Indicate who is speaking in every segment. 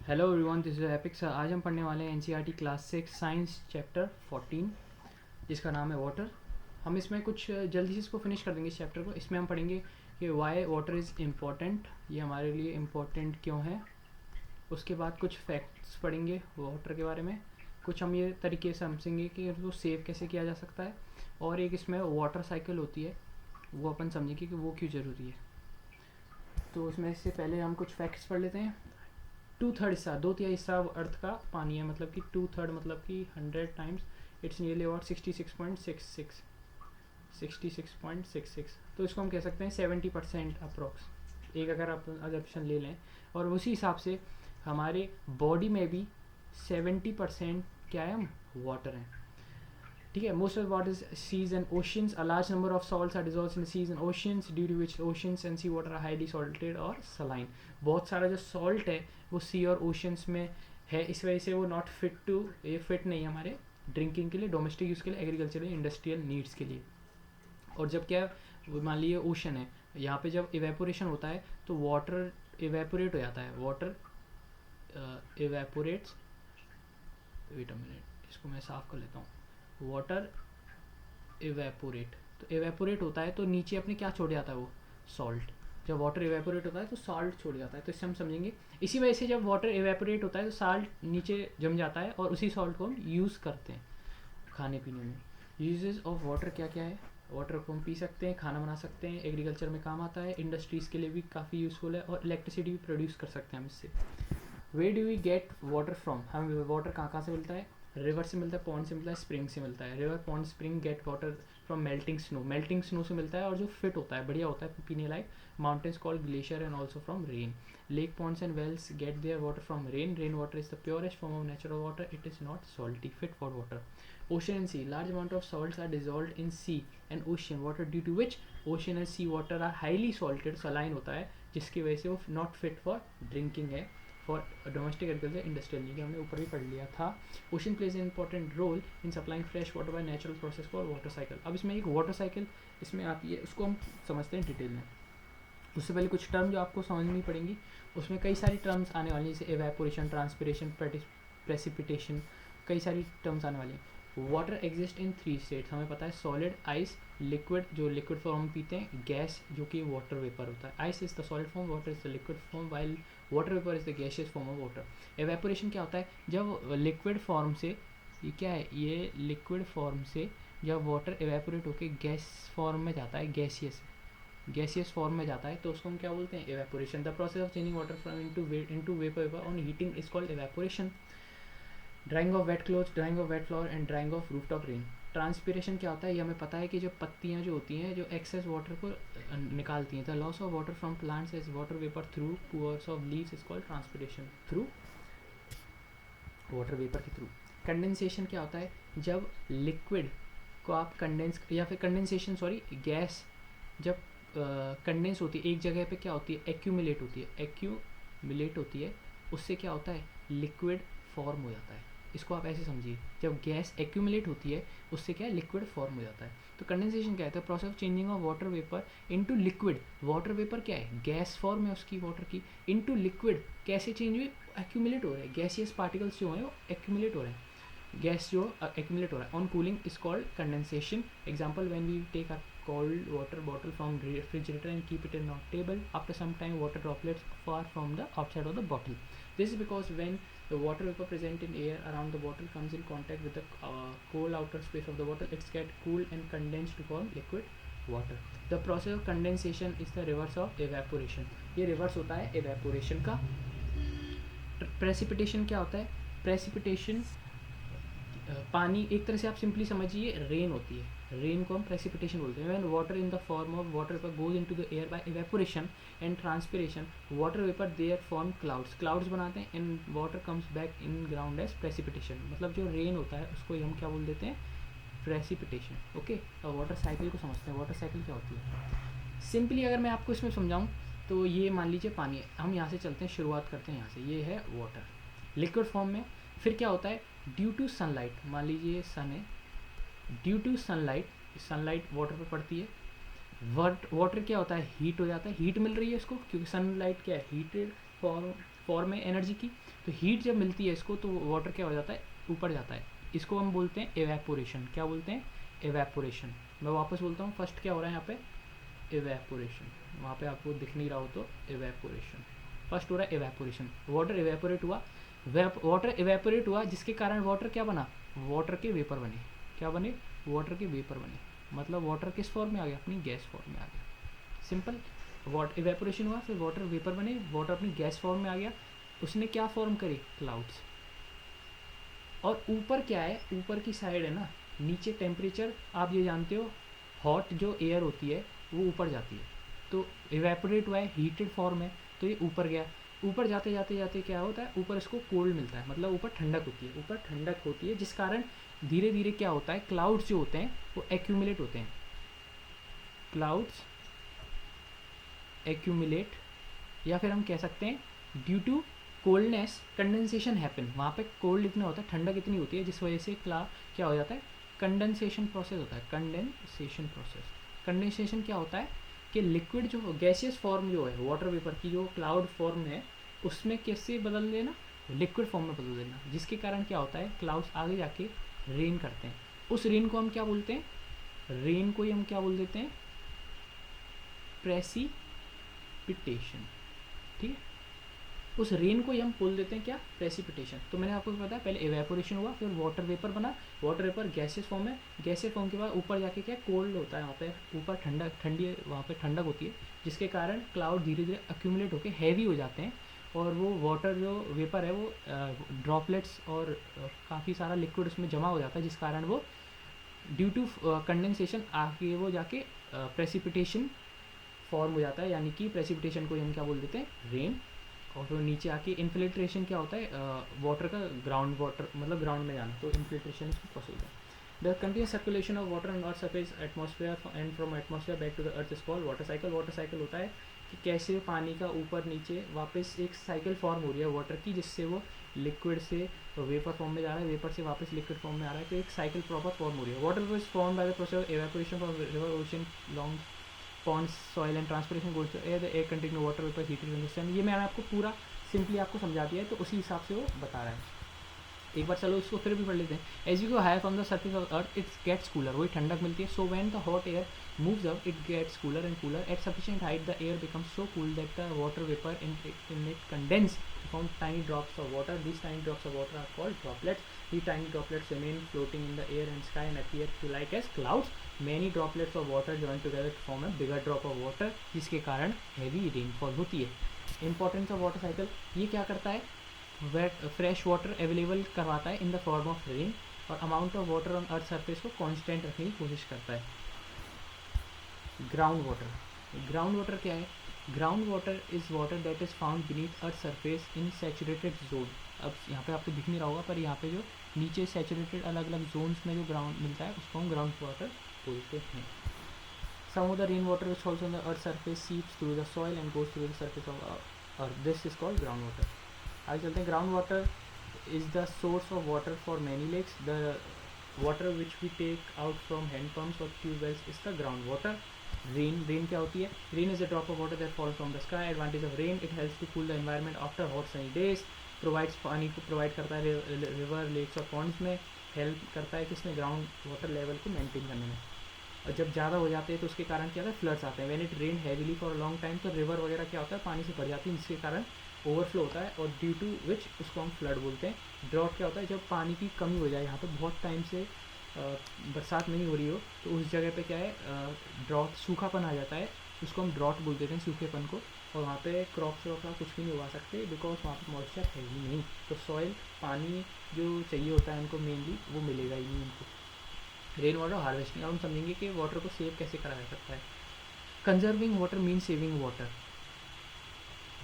Speaker 1: Hello everyone, this is epic sir. आज हम पढ़ने वाले हैं एनसीईआरटी क्लास 6 साइंस चैप्टर 14 जिसका नाम है वाटर। हम इसमें कुछ जल्दी से इसको फिनिश कर देंगे इस चैप्टर को। इसमें हम पढ़ेंगे कि वाई वाटर इज़ इम्पॉर्टेंट, ये हमारे लिए इम्पॉर्टेंट क्यों है। उसके बाद कुछ फैक्ट्स पढ़ेंगे वाटर के बारे में। कुछ हम ये तरीके समझेंगे कि उसको सेव कैसे किया जा सकता है। और एक इसमें वाटर साइकिल होती है, वो अपन समझेंगे कि वो क्यों ज़रूरी है। तो उसमें से पहले हम कुछ फैक्ट्स पढ़ लेते हैं। 2/3 हिस्सा, 2/3 हिस्सा अर्थ का पानी है, मतलब कि 2/3 मतलब कि 100 टाइम्स इट्स नियरली अबाउट 66.66। तो इसको हम कह सकते हैं 70% अप्रोक्स। एक अगर आप अजम्पशन ले लें, और उसी हिसाब से हमारे बॉडी में भी 70% क्या है, हम वाटर हैं। ठीक है। Most of water seas and oceans, a large number of salts are dissolved in seas and oceans due to which oceans and sea water are highly salted और सलाइन। बहुत सारा जो सॉल्ट है वो सी और ओशंस में है, इस वजह से वो नॉट फिट टू, ये फिट नहीं है हमारे ड्रिंकिंग के लिए, डोमेस्टिक यूज़ के लिए, एग्रीकल्चरल इंडस्ट्रियल नीड्स के लिए। और जब क्या मान लीजिए ओशन है, यहाँ पे जब इवेपोरेशन होता है तो वाटर इवेपोरेट हो जाता है। Water evaporates, wait a minute, इसको मैं साफ कर लेता हूँ। वाटर इवेपोरेट, तो इवेपोरेट होता है तो नीचे अपने क्या छोड़ जाता है, वो सॉल्ट। जब वाटर इवेपोरेट होता है तो सॉल्ट छोड़ जाता है, तो इससे हम समझेंगे। इसी वजह से जब वाटर इवेपोरेट होता है तो सॉल्ट नीचे जम जाता है और उसी सॉल्ट को हम यूज़ करते हैं खाने पीने में। यूजेस ऑफ वाटर क्या क्या है। वाटर को हम पी सकते हैं, खाना बना सकते हैं, एग्रीकल्चर में काम आता है, इंडस्ट्रीज़ के लिए भी काफ़ी यूज़फुल है, और इलेक्ट्रिसिटी भी प्रोड्यूस कर सकते हैं हम इससे। Where do we get water from, हमें वाटर कहाँ कहाँ से मिलता है। रिवर से मिलता है, पॉन्ड से मिलता है, स्प्रिंग से मिलता है। River, pond, spring gate water from melting snow, melting snow से मिलता है और जो फिट होता है, बढ़िया होता है पीने लायक। Mountains called glacier and also from rain. Lake, ponds and wells get their water from rain. Rain water is the purest form of natural water, it is not salty, fit for water. Ocean and sea, large amount of salts are dissolved in sea and ocean water due to which ocean and sea water are highly salted, saline होता है, जिसकी वजह से वो not fit for drinking है, for domestic agriculture industrial need, हमने ऊपर भी पढ़ लिया था। Ocean plays an important role in supplying fresh water by natural process for water cycle. अब इसमें एक वाटर साइकिल इसमें आती है, उसको हम समझते हैं डिटेल में। उससे पहले कुछ टर्म जो आपको समझनी पड़ेंगी, उसमें कई सारी टर्म्स आने वाली हैं, जैसे एवेपोरेशन, ट्रांसपिरेशन, प्रेसिपिटेशन, कई सारी टर्म्स आने वाली हैं। वाटर एग्जिस्ट इन 3 स्टेट्स, हमें पता है, सॉलिड, आइस, लिक्विड, जो लिक्विड फॉर्म हम पीते हैं, गैस जो कि वाटर वेपर होता है। Ice is the solid form, water is the liquid form, while water vapour is the gaseous form of water. Evaporation क्या होता है, जब लिक्विड फॉर्म से, ये क्या है, ये लिक्विड फॉर्म से जब वाटर एवेपोरेट होकर गैस फॉर्म में जाता है, गैसियस फॉर्म में जाता है, तो उसको हम क्या बोलते हैं, evaporation. The process of changing water from into vapour on heating is called evaporation. Drying of wet cloth, drying of weight floor and drying of rooftop rain. Transpiration क्या होता है, ये हमें पता है कि जो पत्तियाँ जो होती हैं, जो एक्सेस वाटर को निकालती हैं। The loss of water from plants as water vapour through pores of leaves is called transpiration, through water vapour के थ्रू। कंडेंसेशन क्या होता है, जब लिक्विड को आप कंडेंस, या फिर कंडेंसेशन सॉरी, गैस जब कंडेंस होती है एक जगह पे, क्या होती है, एक्यूमुलेट होती है, उससे क्या होता है, लिक्विड फॉर्म हो जाता है। इसको आप ऐसे समझिए, जब गैस एक्यूमुलेट होती है उससे क्या है, लिक्विड फॉर्म हो जाता है। तो कंडेंसेशन क्या है, process of changing of water vapour into liquid. Water vapour क्या है, गैस फॉर्म है उसकी, वाटर की, इनटू लिक्विड कैसे चेंज हुई, एक्यूमुलेट हो रहे हैं, गैसियस पार्टिकल्स जो हैं वो एक्यूमुलेट हो रहे हैं, गैस जो एक्यूमुलेट हो रहा है। On cooling is called condensation. Example, when we take a cold water bottle from refrigerator and keep it in our table, after some time water droplets far from the outside of the bottle. This is because when the water vapor present in air around the bottle comes in contact with the cold outer space of the bottle, it's get cooled and condensed to form liquid water. The process of condensation is the reverse of evaporation. ये reverse होता है evaporation का। precipitation क्या होता है, precipitation पानी, एक तरह से आप सिंपली समझिए रेन होती है, रेन को हम प्रेसिपिटेशन बोलते हैं। When water in the form of water vapour goes into the air by evaporation and transpiration, water vapour there form clouds बनाते हैं, and water comes back in ground as precipitation. मतलब जो rain होता है उसको हम क्या बोल देते हैं, प्रेसिपिटेशन। ओके, अब वाटर साइकिल को समझते हैं। वाटर साइकिल क्या होती है, सिंपली अगर मैं आपको इसमें समझाऊँ तो ये मान लीजिए पानी है, हम यहाँ से चलते हैं, शुरुआत करते हैं यहाँ से, ये है वाटर लिक्विड फॉर्म में। फिर क्या होता है, ड्यू टू सनलाइट, मान लीजिए सन है, ड्यू टू सनलाइट वाटर पे पड़ती है, वाटर क्या होता है, हीट हो जाता है, हीट मिल रही है इसको, क्योंकि सनलाइट क्या है, हीटेड फॉर्म फॉर्म है एनर्जी की, तो हीट जब मिलती है इसको तो वाटर क्या हो जाता है, ऊपर जाता है। इसको हम बोलते हैं एवेपोरेशन। क्या बोलते हैं, एवेपोरेशन। मैं वापस बोलता हूँ, फर्स्ट क्या हो रहा है यहाँ पे, एवेपोरेशन। वहाँ पे आपको दिख नहीं रहा हो तो एवेपोरेशन, फर्स्ट हो रहा है एवेपोरेशन। वाटर एवेपोरेट हुआ, वाटर एवेपोरेट हुआ जिसके कारण वाटर क्या बना, वाटर के वेपर बने। क्या बने, वाटर के वेपर बने, मतलब वाटर किस फॉर्म में आ गया, अपनी गैस फॉर्म में आ गया। सिंपल, वाटर इवेपोरेशन हुआ, फिर वाटर वेपर बने, वाटर अपनी गैस फॉर्म में आ गया, उसने क्या फॉर्म करी, क्लाउड्स। और ऊपर क्या है, ऊपर की साइड है ना, नीचे टेम्परेचर आप ये जानते हो, हॉट जो एयर होती है वो ऊपर जाती है, तो इवेपोरेट हुआ है, हीटेड फॉर्म है, तो ये ऊपर गया। ऊपर जाते जाते जाते क्या होता है, ऊपर इसको कोल्ड मिलता है, मतलब ऊपर ठंडक होती है, ऊपर ठंडक होती है, जिस कारण धीरे धीरे क्या होता है, क्लाउड्स जो होते हैं वो एक्यूमुलेट होते हैं। क्लाउड्स एक्यूमुलेट, या फिर हम कह सकते हैं due to coldness condensation happen. वहाँ पे कोल्ड इतना होता है, ठंडक इतनी होती है, जिस वजह से क्या हो जाता है, कंडेंसेशन प्रोसेस होता है। कंडेंसेशन प्रोसेस, कंडेंसेशन क्या होता है कि लिक्विड जो गैसियस फॉर्म जो है वाटर वेपर की, जो क्लाउड फॉर्म है, उसमें कैसे बदल देना, लिक्विड फॉर्म में बदल देना, जिसके कारण क्या होता है, क्लाउड्स आगे जाके रेन करते हैं। उस रेन को हम क्या बोलते हैं, रेन को ही हम क्या बोल देते हैं, प्रेसिपिटेशन। ठीक है, उस रेन को ही हम बोल देते हैं क्या, प्रेसिपिटेशन। तो मैंने आपको बताया, पहले इवेपोरेशन हुआ, फिर वाटर वेपर बना, वाटर वेपर गैसियस फॉर्म है, गैसियस फॉर्म के बाद ऊपर जाके क्या, कोल्ड होता है, वहाँ पे ऊपर ठंडी वहाँ पे ठंडक होती है, जिसके कारण क्लाउड धीरे धीरे अक्यूमुलेट होकर हैवी हो जाते हैं, और वो वाटर जो वेपर है वो ड्रॉपलेट्स और काफ़ी सारा लिक्विड उसमें जमा हो जाता है, जिस कारण वो ड्यू टू कंडेंसेशन आगे वो जाके प्रेसिपिटेशन फॉर्म हो जाता है, यानी कि प्रेसिपिटेशन को हम क्या बोल देते हैं, रेन। और फिर नीचे आके इन्फिल्ट्रेशन क्या होता है, वाटर का ग्राउंड वाटर, मतलब ग्राउंड में जाना, तो इन्फिल्ट्रेशन इसको प्रोसेस है। The continuous circulation of water on earth surface atmosphere and from atmosphere back to the earth is called water cycle. Water cycle होता है कि कैसे पानी का ऊपर नीचे वापस एक साइकिल फॉर्म हो रही है वाटर की, जिससे वो लिक्विड से वेपर फॉर्म में जा रहा है, वेपर से वापस लिक्विड फॉर्म में आ रहा है, तो एक साइकिल प्रॉपर फॉर्म हो रही है। Water is form by the process of evaporation from river, ocean, long ponds, soil and transpiration goes to air, the air containing water vapor heated in the sun। ये मैंने आपको पूरा simply आपको समझा दिया है, तो उसी हिसाब से वो बता रहा है। एक बार चलो इसको फिर भी पढ़ लेते हैं। As you go higher from the surface of earth its gets cooler, वही ठंडक मिलती है। So when the hot air moves up it gets cooler and cooler, at sufficient height the air becomes so cool that the water vapour in it condense form tiny drops of water. These tiny drops of water are called droplets. These tiny droplets remain floating in the air and sky and appear to like as clouds. Many droplets of water join together to form a bigger drop of water, जिसके कारण heavy rainfall होती है। Importance of water cycle, ये क्या करता है, wait fresh water available करवाता है in the form of rain, और amount of water on earth surface को कांस्टेंट रखने की कोशिश करता है। ग्राउंड वाटर, ग्राउंड वाटर क्या है, ground water is water that is found beneath earth surface in saturated zone. अब यहाँ पे आपको दिख नहीं रहा होगा, पर यहाँ पे जो नीचे सैचुरेटेड अलग अलग जोन्स में जो ग्राउंड मिलता है उसको हम ग्राउंड वाटर बोलते हैं। Some of the rain water which falls on the earth surface seeps through the soil and goes through the surface of earth, this is called ground water. आगे चलते हैं। Ground water is the source of water for many lakes. The water which we take out from hand pumps और tubewells is the ground water. Rain, rain क्या होती है, rain is a drop of water that fall from the sky. Advantage of rain, it helps to cool the environment after hot sunny days. Provides, पानी को provide करता है river, lakes और ponds में। Help करता है किसमें, ग्राउंड वाटर लेवल को मेंटेन करने में। और जब ज़्यादा हो जाते हैं तो उसके कारण क्या होता है, फ्लड्स आते हैं। When it rain heavily for a long time, तो रिवर वगैरह क्या होता है, पानी से भर जाती है, जिसके कारण ओवरफ्लो होता है, और ड्यू टू विच उसको हम फ्लड बोलते हैं। ड्रॉट क्या होता है, जब पानी की कमी हो जाए, यहाँ पे बहुत टाइम से बरसात नहीं हो रही हो, तो उस जगह पे क्या है, ड्रॉट, सूखापन आ जाता है, उसको हम ड्रॉट बोल देते हैं, सूखेपन को। और वहाँ पे क्रॉप्स वगैरह कुछ भी नहीं उगा सकते, बिकॉज वहाँ पे मॉइस्चर है ही नहीं, तो सॉइल, पानी जो चाहिए होता है उनको मेनली, वो मिलेगा ही नहीं उनको। रेन वाटर हार्वेस्टिंग, अब हम समझेंगे कि वाटर को सेव कैसे करा जा सकता है। Conserving water mean saving water.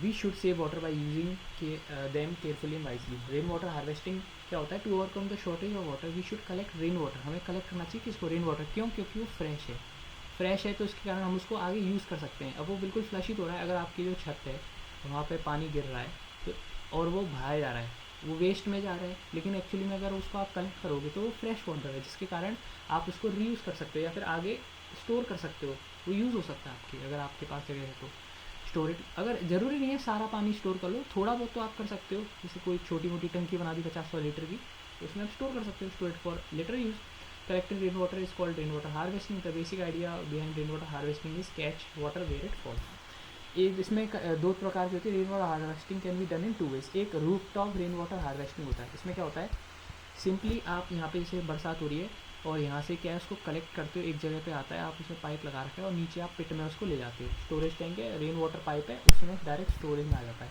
Speaker 1: We should save water by using them carefully and wisely. Rain water harvesting क्या होता है, to overcome the shortage of water we should collect rain water. हमें कलेक्ट करना चाहिए किसको, रेन वाटर। क्यों, क्योंकि वो फ्रेश है, फ्रेश है तो उसके कारण हम उसको आगे यूज़ कर सकते हैं। अब वो बिल्कुल फ्लशित हो रहा है, अगर आपकी जो छत है वहाँ पे पानी गिर रहा है तो, और वो बहाया जा रहा है, वो वेस्ट में जा रहा है, लेकिन एक्चुअली में अगर उसको आप कलेक्ट करोगे तो वो फ्रेश वाटर है, जिसके कारण आप उसको रीयूज़ कर सकते हो या फिर आगे स्टोर कर सकते हो, वो यूज़ हो सकता है आपकी, अगर आपके पास जगह है तो। स्टोर इट, अगर ज़रूरी नहीं है सारा पानी स्टोर कर लो, थोड़ा बहुत तो आप कर सकते हो, जैसे कोई छोटी मोटी टंकी बना दी 50-100 लीटर की, तो उसमें आप स्टोर कर सकते हो, store it for later use. Collecting rain water is called rain water harvesting. The basic idea behind rain water harvesting is catch water where it falls. एक इसमें दो प्रकार की होती है rain water harvesting, can be done in 2 ways. एक roof top rain water harvesting होता है, इसमें क्या होता है, सिंपली आप यहाँ पे जैसे बरसात हो रही है और यहाँ से क्या है उसको कलेक्ट करते हो, एक जगह पे आता है, आप उसमें पाइप लगा रखे हो और नीचे आप पिट में उसको ले जाते हो, स्टोरेज टैंक है, रेन वाटर पाइप है, उसमें डायरेक्ट स्टोरेज में आ जाता है।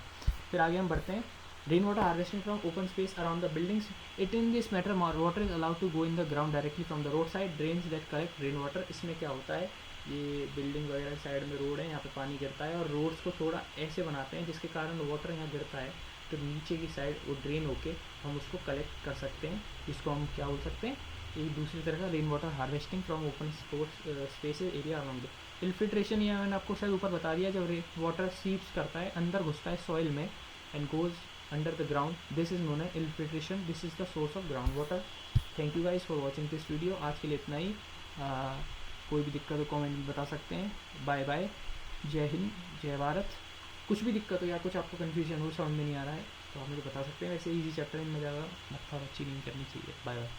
Speaker 1: फिर आगे हम बढ़ते हैं, rain water harvesting from open space around the buildings. It in this matter water is allowed to go in the ground directly from the road side drains that collect rain water. इसमें क्या होता है, ये building वगैरह side में road है, यहाँ पे पानी गिरता है और रोड्स को थोड़ा ऐसे बनाते हैं जिसके कारण वाटर यहाँ गिरता है, तो नीचे की साइड वो ड्रेन होके हम उसको कलेक्ट कर सकते हैं, जिसको हम क्या बोल सकते हैं, एक दूसरी तरह का rain water harvesting from open spaces area around. Infiltration, या मैंने आपको शायद ऊपर बता दिया, जब रेन वाटर सीप्स करता है, अंदर घुसता है सॉइल में and goes under the ground, this is known है infiltration, this is the source of ground water. Thank you guys for watching this video, आज के लिए इतना ही। कोई भी दिक्कत हो कमेंट में बता सकते हैं। बाय बाय, जय हिंद, जय भारत। कुछ भी दिक्कत हो या कुछ आपको कन्फ्यूजन हो, समझ में नहीं आ रहा है, तो आप मुझे बता सकते हैं। वैसे इजी चैप्टर है, इनमें ज़्यादा मत्था बच्ची नहीं करनी चाहिए। Bye bye.